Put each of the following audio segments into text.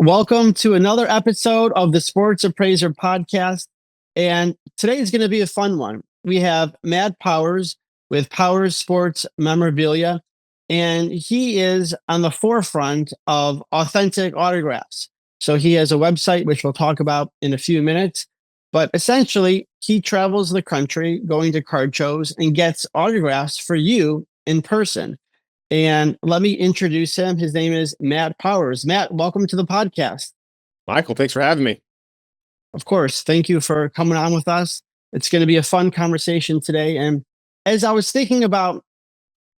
Welcome to another episode of the Sports Appraiser Podcast. And today is going to be a fun one. We have Matt Powers with Powers Sports Memorabilia, and he is on the forefront of authentic autographs. So he has a website, which we'll talk about in a few minutes. But essentially, he travels the country going to card shows and gets autographs for you in person. And let me introduce him. His name is Matt Powers. Matt, welcome to the podcast. Michael, thanks for having me. Of course. Thank you for coming on with us. It's going to be a fun conversation today. And as I was thinking about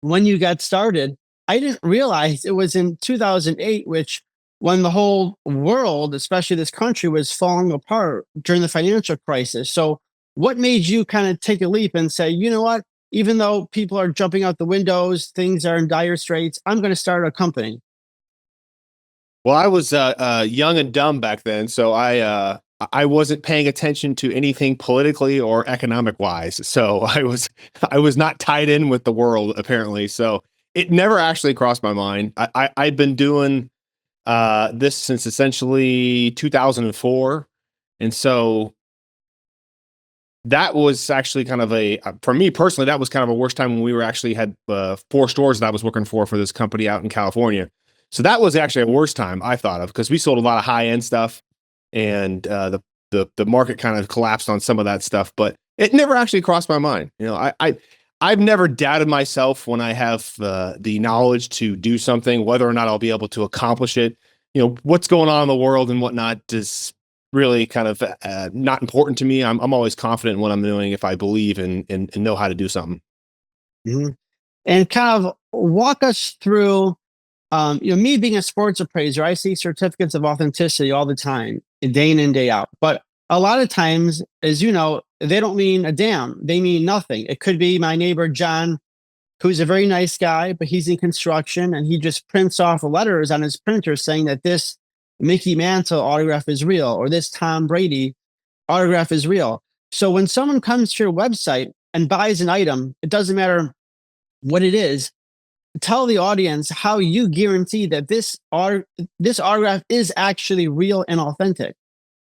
when you got started, I didn't realize it was in 2008, which when the whole world, especially this country, was falling apart during the financial crisis. So what made you kind of take a leap and say, you know what? Even though people are jumping out the windows, things are in dire straits, I'm going to start a company. Well, I was young and dumb back then, so I wasn't paying attention to anything politically or economic wise. So I was not tied in with the world apparently. So it never actually crossed my mind. I'd been doing this since essentially 2004, and so that was actually kind of for me personally, that was kind of a worse time when we had 4 stores that I was working for this company out in California. So that was actually a worse time I thought of, because we sold a lot of high end stuff, and the market kind of collapsed on some of that stuff. But it never actually crossed my mind. You know, I've never doubted myself when I have the knowledge to do something, whether or not I'll be able to accomplish it. You know, what's going on in the world and whatnot is really kind of not important to me. I'm always confident in what I'm doing if I believe and know how to do something. Mm-hmm. And kind of walk us through, me being a sports appraiser, I see certificates of authenticity all the time, day in and day out. But a lot of times, as you know, they don't mean a damn. They mean nothing. It could be my neighbor, John, who's a very nice guy, but he's in construction and he just prints off letters on his printer saying that this Mickey Mantle autograph is real, or this Tom Brady autograph is real. So when someone comes to your website and buys an item, it doesn't matter what it is. Tell the audience how you guarantee that this autograph is actually real and authentic.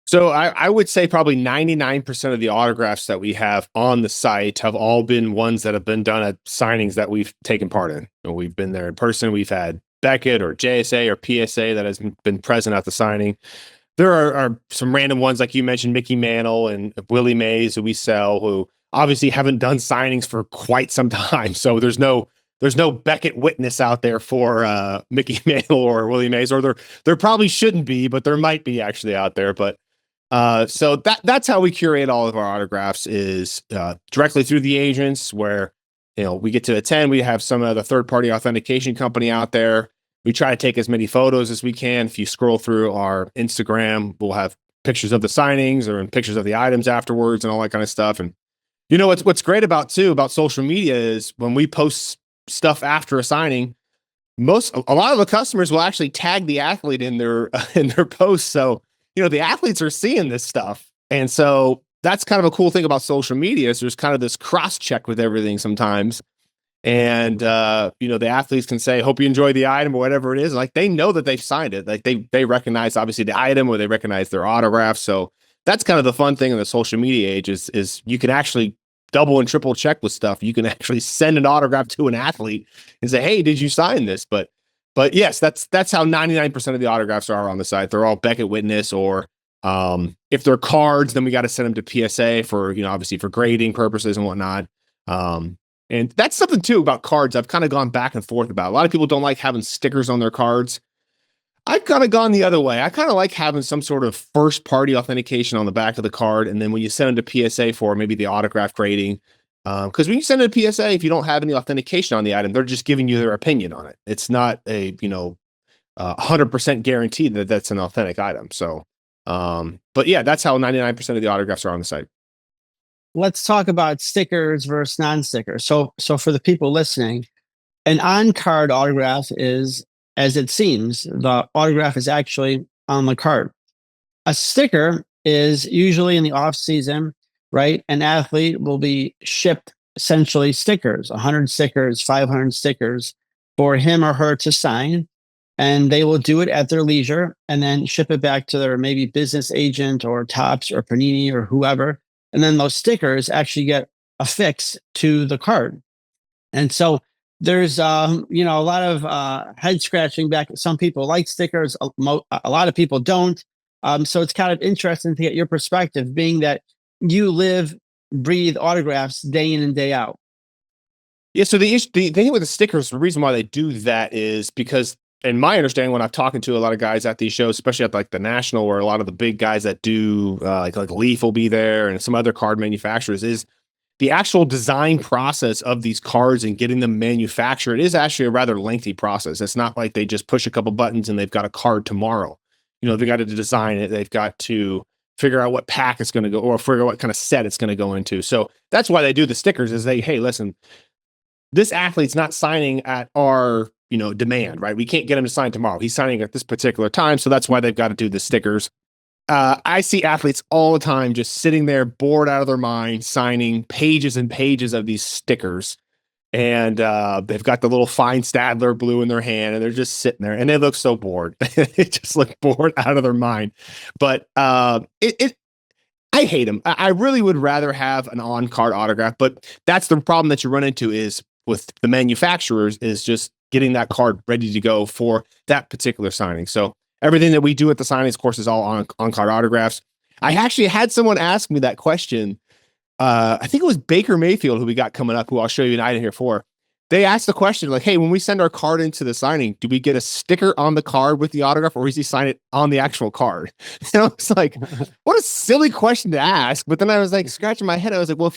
So I would say probably 99% of the autographs that we have on the site have all been ones that have been done at signings that we've taken part in. We've been there in person. We've had Beckett or JSA or PSA that has been present at the signing. There are some random ones, like you mentioned, Mickey Mantle and Willie Mays, who we sell, who obviously haven't done signings for quite some time. So there's no Beckett witness out there for Mickey Mantle or Willie Mays, or there probably shouldn't be, but there might be actually out there. But so that's how we curate all of our autographs, is directly through the agents, where we get to attend. We have some of the third-party authentication company out there. We try to take as many photos as we can. If you scroll through our Instagram, we'll have pictures of the signings or pictures of the items afterwards and all that kind of stuff. And what's great about social media is when we post stuff after a signing, a lot of the customers will actually tag the athlete in their posts. So, the athletes are seeing this stuff. And so that's kind of a cool thing about social media, is there's kind of this cross check with everything sometimes. And, the athletes can say, hope you enjoy the item or whatever it is. Like, they know that they've signed it. Like they recognize obviously the item, or they recognize their autograph. So that's kind of the fun thing in the social media age, is you can actually double and triple check with stuff. You can actually send an autograph to an athlete and say, hey, did you sign this? But yes, that's how 99% of the autographs are on the site. They're all Beckett witness, or if they're cards, then we got to send them to PSA for, obviously for grading purposes and whatnot. And that's something too about cards I've kind of gone back and forth about. A lot of people don't like having stickers on their cards. I've kind of gone the other way. I kind of like having some sort of first party authentication on the back of the card. And then when you send them to PSA for maybe the autograph grading, because when you send it to PSA, if you don't have any authentication on the item, they're just giving you their opinion on it. It's not a, 100% guarantee that that's an authentic item. So, but yeah, that's how 99% of the autographs are on the site. Let's talk about stickers versus non-stickers. So for the people listening, an on-card autograph is, as it seems, the autograph is actually on the card. A sticker is usually in the off season, right? An athlete will be shipped essentially stickers, 100 stickers, 500 stickers for him or her to sign. and they will do it at their leisure and then ship it back to their maybe business agent or Topps or Panini or whoever. And then those stickers actually get affixed to the card. And so there's a lot of head scratching back. Some people like stickers, a lot of people don't. So it's kind of interesting to get your perspective, being that you live, breathe autographs day in and day out. Yeah, so the thing with the stickers, the reason why they do that is because, in my understanding, when I'm talking to a lot of guys at these shows, especially at like the National, where a lot of the big guys that do like Leaf will be there and some other card manufacturers, is the actual design process of these cards and getting them manufactured is actually a rather lengthy process. It's not like they just push a couple buttons and they've got a card tomorrow. They got to design it. They've got to figure out what pack it's going to go, or figure out what kind of set it's going to go into. So that's why they do the stickers, is hey, listen, this athlete's not signing at our, demand, right? We can't get him to sign tomorrow. He's signing at this particular time. So that's why they've got to do the stickers. I see athletes all the time just sitting there bored out of their mind, signing pages and pages of these stickers. And they've got the little fine Stadler blue in their hand, and they're just sitting there and they look so bored. They just look bored out of their mind. But I hate them. I really would rather have an on-card autograph, but that's the problem that you run into is with the manufacturers, is just getting that card ready to go for that particular signing. So everything that we do at the signings, of course, is all on-card autographs. I actually had someone ask me that question. I think it was Baker Mayfield, who we got coming up, who I'll show you an item here for. They asked the question like, hey, when we send our card into the signing, do we get a sticker on the card with the autograph, or is he sign it on the actual card? And I was like, what a silly question to ask. But then I was like scratching my head. I was like, well,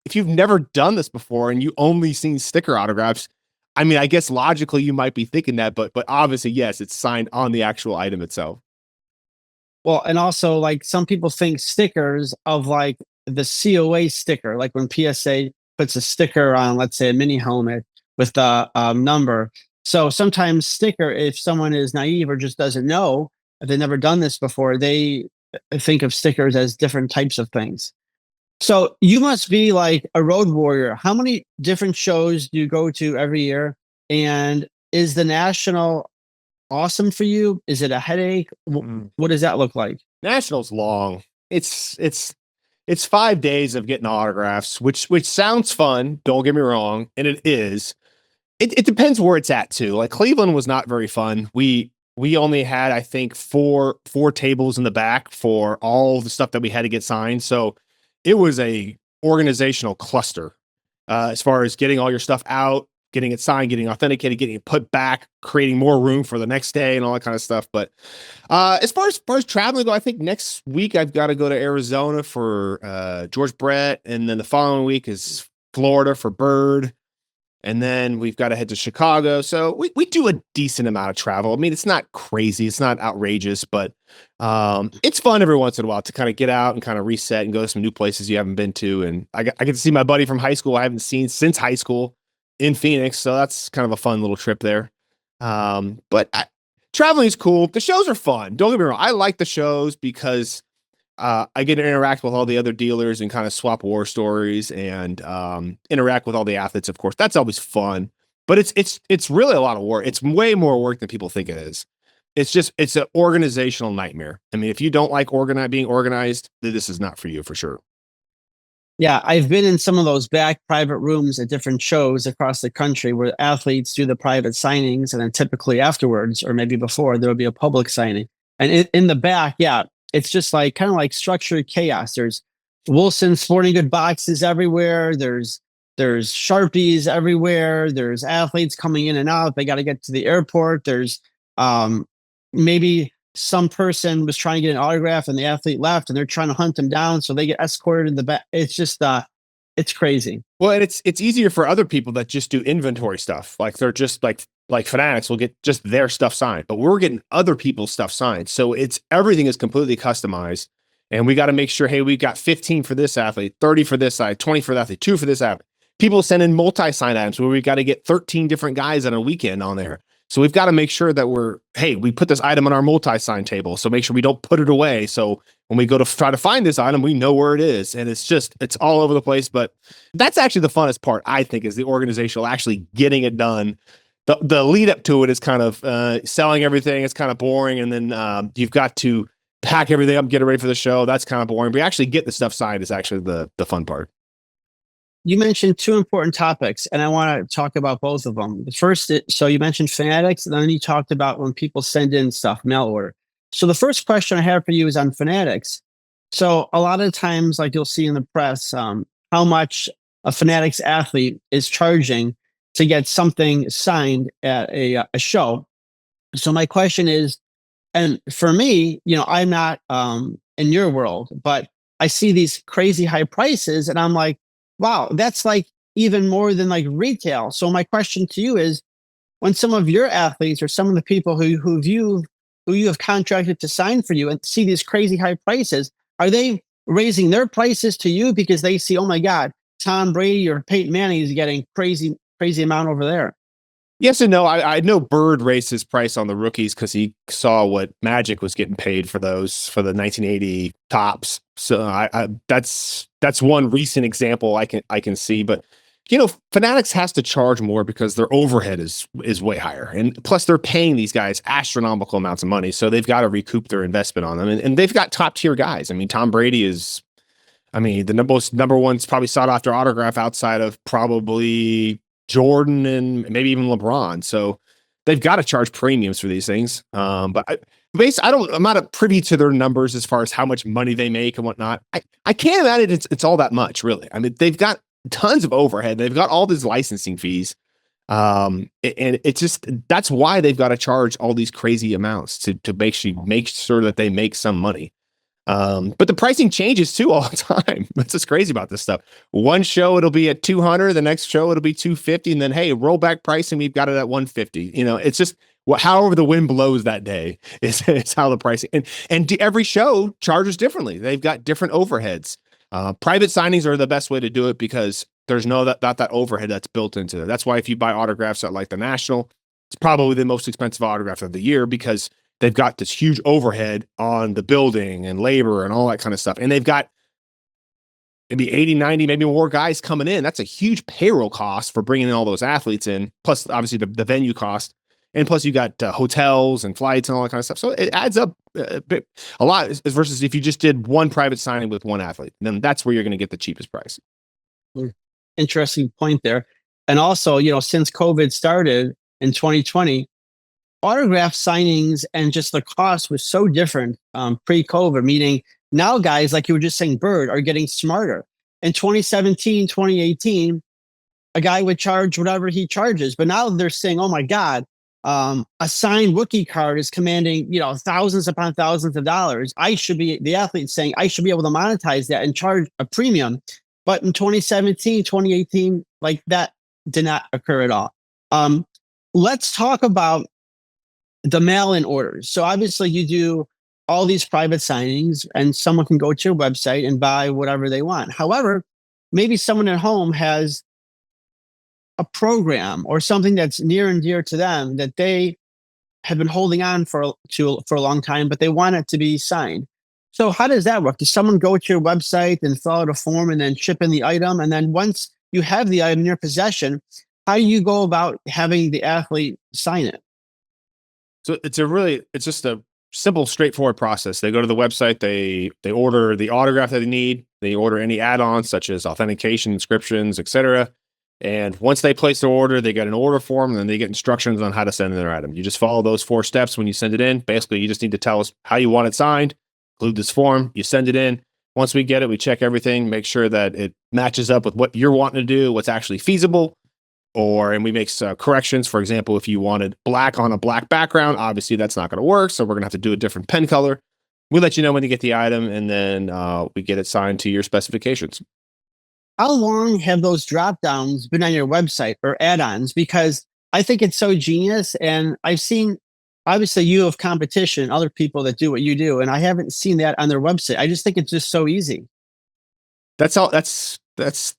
if you've never done this before and you only seen sticker autographs, I mean, I guess logically you might be thinking that, but obviously, yes, it's signed on the actual item itself. Well, and also like some people think stickers of like the COA sticker, like when PSA puts a sticker on, let's say, a mini helmet with the number. So sometimes sticker, if someone is naive or just doesn't know, if they've never done this before, they think of stickers as different types of things. So you must be like a road warrior. How many different shows do you go to every year? And is the National awesome for you? Is it a headache? What does that look like? National's long. It's 5 days of getting autographs, which sounds fun. Don't get me wrong, and it is. It depends where it's at too. Like Cleveland was not very fun. We only had, I think, four tables in the back for all the stuff that we had to get signed. So it was a organizational cluster as far as getting all your stuff out, getting it signed, getting authenticated, getting it put back, creating more room for the next day and all that kind of stuff. But as far as traveling though, I think next week I've got to go to Arizona for George Brett. And then the following week is Florida for Bird. And then we've got to head to Chicago. So we do a decent amount of travel. I mean, it's not crazy. It's not outrageous, but it's fun every once in a while to kind of get out and kind of reset and go to some new places you haven't been to. And I get to see my buddy from high school I haven't seen since high school in Phoenix. So that's kind of a fun little trip there. But traveling is cool. The shows are fun. Don't get me wrong. I like the shows because I get to interact with all the other dealers and kind of swap war stories and interact with all the athletes, of course. That's always fun. But it's really a lot of work. It's way more work than people think it is. It's an organizational nightmare. I mean, if you don't like being organized, this is not for you for sure. Yeah, I've been in some of those back private rooms at different shows across the country where athletes do the private signings, and then typically afterwards, or maybe before, there will be a public signing. And in the back, yeah, it's just like kind of like structured chaos. There's Wilson Sporting Good boxes everywhere. There's Sharpies everywhere. There's athletes coming in and out. They got to get to the airport. There's maybe some person was trying to get an autograph and the athlete left and they're trying to hunt them down. So they get escorted in the back. It's just, it's crazy. Well, and it's easier for other people that just do inventory stuff. Like they're just like Fanatics will get just their stuff signed, but we're getting other people's stuff signed. So everything is completely customized, and we got to make sure, hey, we got 15 for this athlete, 30 for this side, 20 for that athlete, 2 for this athlete. People send in multi-sign items where we got to get 13 different guys on a weekend on there. So we've got to make sure that we put this item on our multi-sign table. So make sure we don't put it away. So when we go to try to find this item, we know where it is. And it's all over the place. But that's actually the funnest part, I think, is the organizational, actually getting it done, the lead up to it is kind of selling everything. It's kind of boring, and then you've got to pack everything up, get it ready for the show. That's kind of boring. But you actually get the stuff signed is actually the fun part. You mentioned two important topics, and I want to talk about both of them. The first, so you mentioned Fanatics, and then you talked about when people send in stuff, mail order. So the first question I have for you is on Fanatics. So a lot of times, like you'll see in the press, how much a Fanatics athlete is charging to get something signed at a show. So my question is, and for me, I'm not in your world, but I see these crazy high prices, and I'm like, wow, that's like even more than like retail. So my question to you is, when some of your athletes or some of the people who you have contracted to sign for you and see these crazy high prices, are they raising their prices to you because they see, oh my God, Tom Brady or Peyton Manning is getting crazy amount over there? Yes and no. I know Bird raised his price on the rookies because he saw what Magic was getting paid for those for the 1980 tops. So that's one recent example I can see. But Fanatics has to charge more because their overhead is way higher, and plus they're paying these guys astronomical amounts of money, so they've got to recoup their investment on them. And they've got top tier guys. I mean, Tom Brady is, the number one's probably sought after autograph outside of probably Jordan and maybe even LeBron. So they've got to charge premiums for these things. But I'm not privy to their numbers as far as how much money they make and whatnot. I can't imagine it's all that much, really. I mean, they've got tons of overhead. They've got all these licensing fees. And it's just, that's why they've got to charge all these crazy amounts to make sure that they make some money. But the pricing changes too all the time. That's what's crazy about this stuff. One show it'll be at 200, the next show it'll be 250, and then hey, rollback pricing, we've got it at 150. It's just however the wind blows that day is how the pricing and every show charges differently. They've got different overheads. Private signings are the best way to do it because there's not that overhead that's built into it. That's why if you buy autographs at like the National, it's probably the most expensive autograph of the year because they've got this huge overhead on the building and labor and all that kind of stuff. And they've got maybe 80, 90, maybe more guys coming in. That's a huge payroll cost for bringing in all those athletes in, plus obviously the venue cost. And plus you got hotels and flights and all that kind of stuff. So it adds up a lot versus if you just did one private signing with one athlete, then that's where you're going to get the cheapest price. Interesting point there. And also, since COVID started in 2020, autograph signings and just the cost was so different pre-COVID, meaning now guys, like you were just saying, Bird, are getting smarter. In 2017, 2018, a guy would charge whatever he charges. But now they're saying, oh my God, a signed rookie card is commanding, thousands upon thousands of dollars. The athlete saying, I should be able to monetize that and charge a premium. But in 2017, 2018, like that did not occur at all. Let's talk about the mail-in orders. So obviously you do all these private signings and someone can go to your website and buy whatever they want. However, maybe someone at home has a program or something that's near and dear to them that they have been holding on for a long time, but they want it to be signed. So how does that work? Does someone go to your website and fill out a form and then ship in the item? And then once you have the item in your possession, how do you go about having the athlete sign it? So it's just a simple, straightforward process. They go to the website, they order the autograph that they need, they order any add-ons such as authentication, inscriptions, etc. And once they place their order, they get an order form, and then they get instructions on how to send in their item. You just follow those 4 steps when you send it in. Basically, you just need to tell us how you want it signed, include this form, you send it in. Once we get it, we check everything, make sure that it matches up with what you're wanting to do, what's actually feasible. And we make corrections. For example, if you wanted black on a black background, obviously that's not going to work. So we're going to have to do a different pen color. We let you know when you get the item, and then we get it signed to your specifications. How long have those drop downs been on your website or add-ons? Because I think it's so genius. And I've seen, obviously you have competition, other people that do what you do, and I haven't seen that on their website. I just think it's just so easy. That's all. That's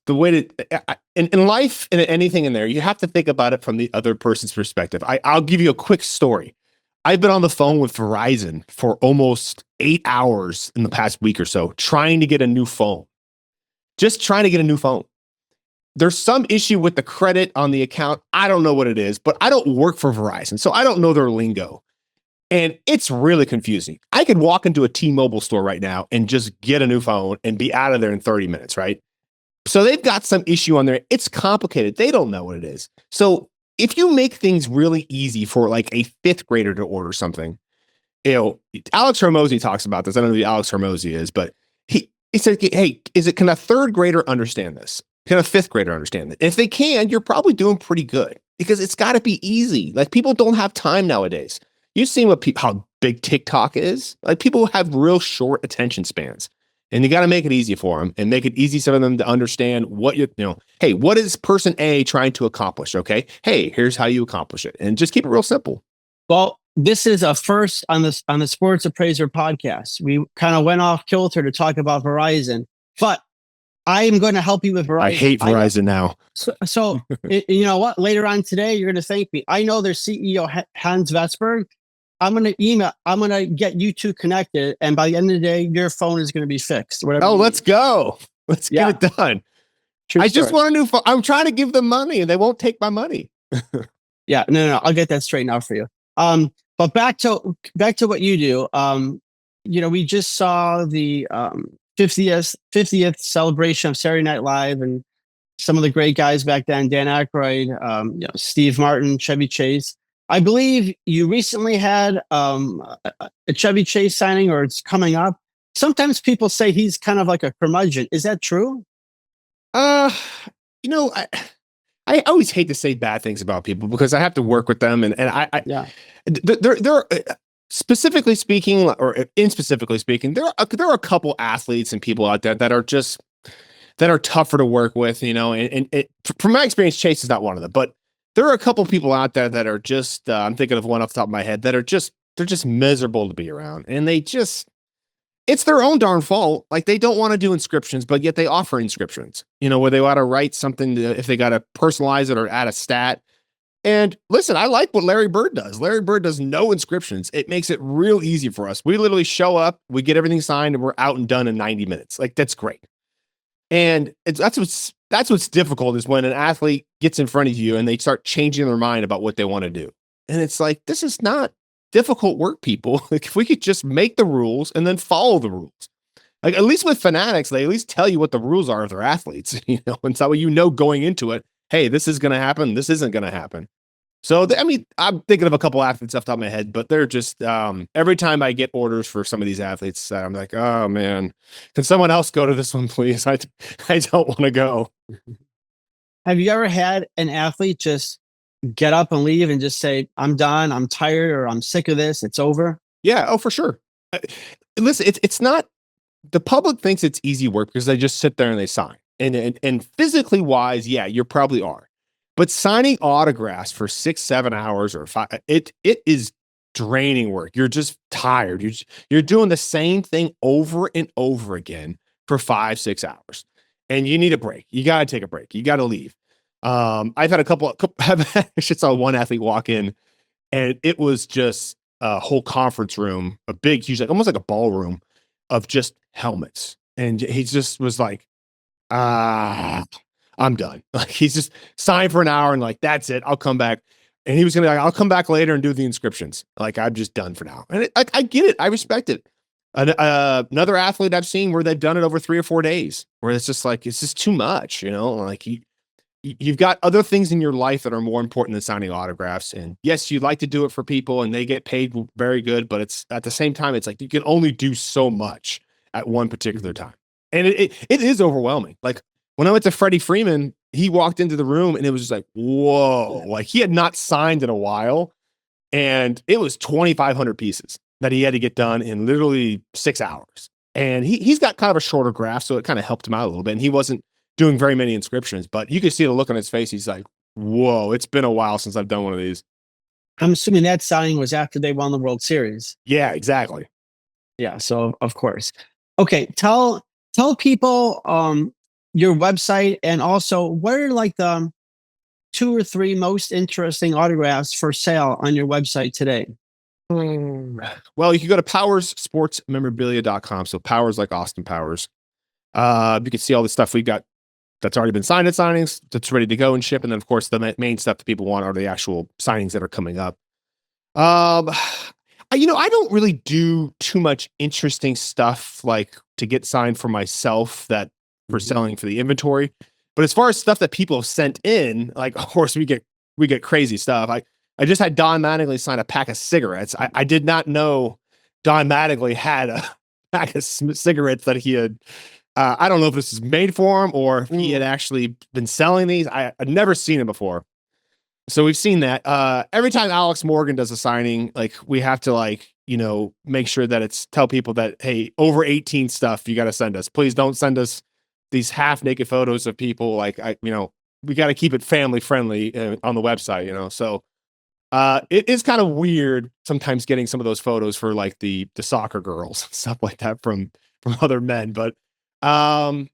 the way to, in life and anything in there, you have to think about it from the other person's perspective. I'll give you a quick story. I've been on the phone with Verizon for almost 8 hours in the past week or so, trying to get a new phone. Just trying to get a new phone. there's some issue with the credit on the account. I don't know what it is, but I don't work for Verizon, so I don't know their lingo. And it's really confusing. I could walk into a T-Mobile store right now and just get a new phone and be out of there in 30 minutes, right? So they've got some issue on there. It's complicated. They don't know what it is. So if you make things really easy for like a fifth grader to order something, Alex Hormozy talks about this. I don't know who Alex Hormozy is, but he said, hey, can a third grader understand this? Can a fifth grader understand it? If they can, you're probably doing pretty good because it's got to be easy. Like people don't have time nowadays. You've seen how big TikTok is. Like people have real short attention spans, and you got to make it easy for them and make it easy for them to understand what hey, what is person A trying to accomplish? Okay. Hey, here's how you accomplish it, and just keep it real simple. Well, this is a first on the Sports Appraiser podcast. We kind of went off kilter to talk about Verizon, but I am going to help you with Verizon. I hate Verizon now. So you know what? Later on today, you're going to thank me. I know their CEO, Hans Vetsberg. I'm going to get you two connected. And by the end of the day, your phone is going to be fixed. Oh, let's go. Let's get it done. True story. Just want a new phone. I'm trying to give them money and they won't take my money. Yeah, no. I'll get that straightened out for you. But back to what you do. We just saw the 50th celebration of Saturday Night Live, and some of the great guys back then, Dan Aykroyd, Steve Martin, Chevy Chase. I believe you recently had a Chevy Chase signing, or it's coming up. Sometimes people say he's kind of like a curmudgeon. Is that true? I always hate to say bad things about people because I have to work with them, and they're specifically speaking, or inspecifically speaking, there are a couple athletes and people out there that are tougher to work with, and from my experience, Chase is not one of them, but there are a couple people out there that are just, I'm thinking of one off the top of my head, they're just miserable to be around. And it's their own darn fault. Like they don't want to do inscriptions, but yet they offer inscriptions, where they want to write something if they got to personalize it or add a stat. And listen, I like what Larry Bird does. Larry Bird does no inscriptions. It makes it real easy for us. We literally show up, we get everything signed, and we're out and done in 90 minutes. Like that's great. And that's what's difficult is when an athlete gets in front of you and they start changing their mind about what they want to do. And it's like, this is not difficult work, people. Like if we could just make the rules and then follow the rules. Like at least with Fanatics, they at least tell you what the rules are of their athletes, and so going into it, hey, this is going to happen. This isn't going to happen. So, I'm thinking of a couple athletes off the top of my head, but they're just, every time I get orders for some of these athletes, I'm like, oh man, can someone else go to this one, please? I don't want to go. Have you ever had an athlete just get up and leave and just say, I'm done, I'm tired, or I'm sick of this, it's over? Yeah. Oh, for sure. Listen, it's not, the public thinks it's easy work because they just sit there and they sign. And physically wise, yeah, you probably are. But signing autographs for 6-7 hours or 5, it is draining work. You're just tired. You're doing the same thing over and over again for 5-6 hours, and you need a break. You got to take a break. You got to leave. I've had I just saw one athlete walk in, and it was just a whole conference room, a big, huge, like almost like a ballroom of just helmets, and he just was like, I'm done. Like he's just signed for an hour and like, that's it. I'll come back. And he was going to be like, I'll come back later and do the inscriptions. Like I'm just done for now. And I get it. I respect it. Another athlete I've seen where they've done it over 3 or 4 days, where it's just like, it's just too much, like you've got other things in your life that are more important than signing autographs. And yes, you'd like to do it for people and they get paid very good, but it's at the same time, it's like, you can only do so much at one particular time. And it is overwhelming. Like, when I went to Freddie Freeman, he walked into the room and it was just like, whoa, like he had not signed in a while. And it was 2,500 pieces that he had to get done in literally 6 hours. And he's got kind of a shorter graph, so it kind of helped him out a little bit. And he wasn't doing very many inscriptions, but you could see the look on his face. He's like, whoa, it's been a while since I've done one of these. I'm assuming that signing was after they won the World Series. Yeah, exactly. Yeah, so of course. Okay, tell people your website, and also what are like the 2 or 3 most interesting autographs for sale on your website today? Well, you can go to powerssportsmemorabilia.com. So Powers like Austin Powers. You can see all the stuff we got. that's already been signed at signings, that's ready to go and ship. And then of course the main stuff that people want are the actual signings that are coming up. I don't really do too much interesting stuff like to get signed for myself that for selling for the inventory. But as far as stuff that people have sent in, like of course we get crazy stuff. I just had Don Mattingly sign a pack of cigarettes. I did not know Don Mattingly had a pack of cigarettes that he had. I don't know if this is made for him or if he had actually been selling these. I'd never seen it before. So we've seen that. Every time Alex Morgan does a signing, like we have to make sure that tell people that, hey, over 18 stuff, you got to send us. Please don't send us these half naked photos of people. We got to keep it family friendly on the website, So it is kind of weird sometimes getting some of those photos for like the soccer girls, stuff like that from other men. But I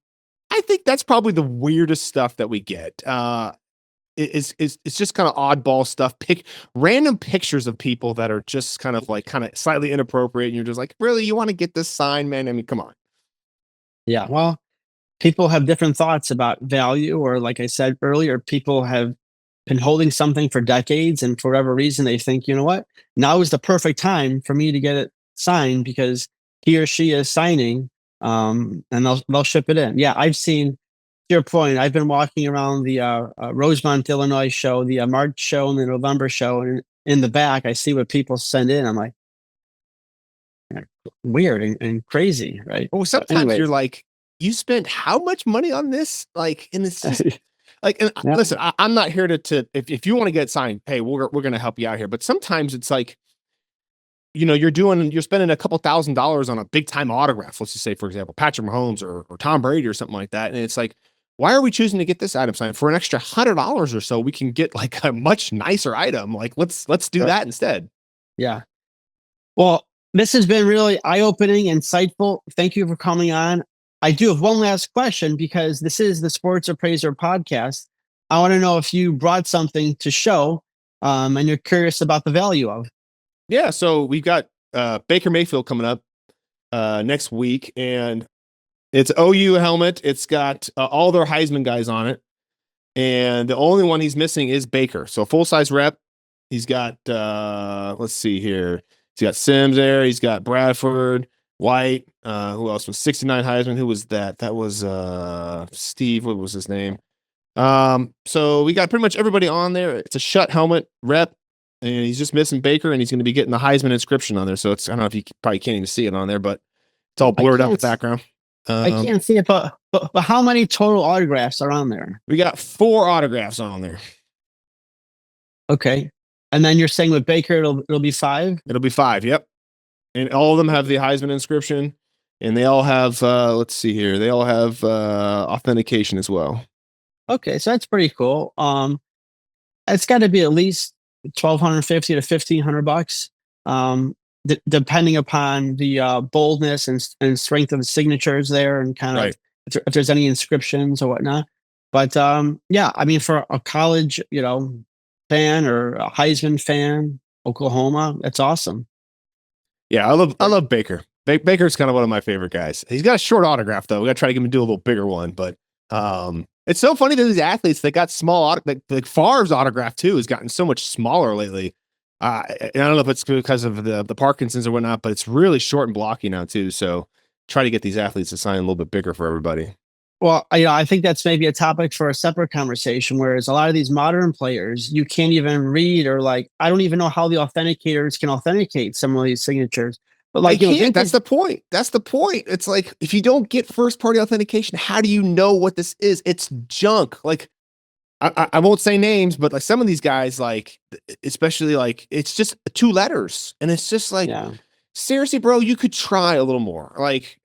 think that's probably the weirdest stuff that we get. It's just kind of oddball stuff. Random pictures of people that are just kind of slightly inappropriate. And you're just like, really, you want to get this sign, man? I mean, come on. Yeah. Well, people have different thoughts about value, or like I said earlier, people have been holding something for decades, and for whatever reason, they think, you know what, now is the perfect time for me to get it signed because he or she is signing, and they'll ship it in. Yeah, I've seen. To your point, I've been walking around the Rosemont, Illinois show, the March show, and the November show, and in the back, I see what people send in. I'm like, weird and crazy, right? Well, sometimes you're like, you spent how much money on this? Like, and it's just and listen, I'm not here to if you want to get signed, hey, we're going to help you out here. But sometimes it's like, you're spending a couple $1,000s on a big time autograph. Let's just say, for example, Patrick Mahomes or Tom Brady or something like that. And it's like, why are we choosing to get this item signed for an extra $100 or so? We can get like a much nicer item. Like, let's do that instead. Yeah. Well, this has been really eye-opening, insightful. Thank you for coming on. I do have one last question because this is the Sports Appraiser Podcast. I want to know if you brought something to show, and you're curious about the value of. Yeah. So we've got Baker Mayfield coming up next week, and it's OU helmet. It's got all their Heisman guys on it. And the only one he's missing is Baker. So full-size rep. He's got, let's see here. He's got Sims there. He's got Bradford, White. Who else was 69 Heisman? Who was that? That was Steve. What was his name? So we got pretty much everybody on there. It's a shut helmet rep. And he's just missing Baker, and he's going to be getting the Heisman inscription on there. So I don't know if you probably can't even see it on there, but it's all blurred out in the background. I can't see it, but how many total autographs are on there? We got 4 autographs on there. Okay. And then you're saying with Baker, it'll be 5? It'll be 5. Yep. And all of them have the Heisman inscription, and they all have, let's see here. They all have, authentication as well. Okay. So that's pretty cool. It's got to be at least $1,250 to $1,500. Depending upon the boldness and strength of the signatures there, and kind of if there's any inscriptions or whatnot. But yeah, I mean, for a college, fan or a Heisman fan, Oklahoma, that's awesome. Yeah, I love Baker. Baker's kind of one of my favorite guys. He's got a short autograph though. We got to try to get him to do a little bigger one. But it's so funny that these athletes that got small, like Favre's autograph too has gotten so much smaller lately. I don't know if it's because of the Parkinson's or whatnot, but it's really short and blocky now too. So try to get these athletes to sign a little bit bigger for everybody. Well, I think that's maybe a topic for a separate conversation, whereas a lot of these modern players, you can't even read, or I don't even know how the authenticators can authenticate some of these signatures. But that's the point. That's the point. It's like, if you don't get first party authentication, how do you know what this is? It's junk. Like, I won't say names, but like some of these guys, like, especially like, it's just 2 letters, and it's just like, seriously, bro, you could try a little more. Like,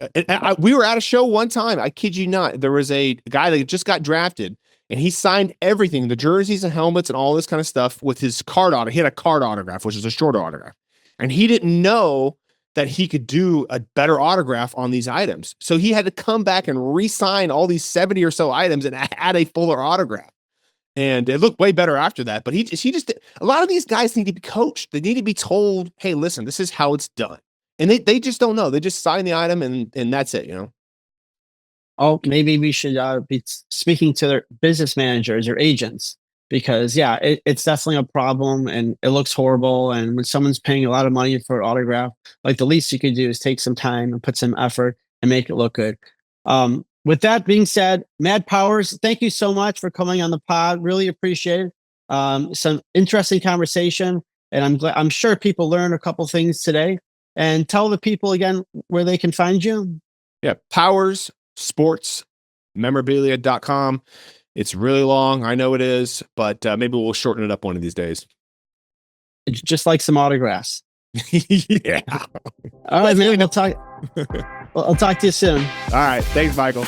we were at a show one time. I kid you not. There was a guy that just got drafted, and he signed everything, the jerseys and helmets and all this kind of stuff, with his card autograph. He had a card autograph, which is a short autograph, and he didn't know that he could do a better autograph on these items. So he had to come back and re-sign all these 70 or so items and add a fuller autograph. And it looked way better after that. But he just, a lot of these guys need to be coached. They need to be told, hey, listen, this is how it's done. And they just don't know. They just sign the item and that's it, oh, maybe we should be speaking to their business managers or agents, because yeah, it's definitely a problem and it looks horrible. And when someone's paying a lot of money for an autograph, like the least you could do is take some time and put some effort and make it look good. With that being said, Mad Powers, thank you so much for coming on the pod. Really appreciate it. Some interesting conversation, and I'm sure people learned a couple things today. And tell the people again where they can find you. Yeah, Powers Sports Memorabilia.com. It's really long. I know it is, but maybe we'll shorten it up one of these days. Just like some autographs. Yeah. All right, man. I'll talk to you soon. All right. Thanks, Michael.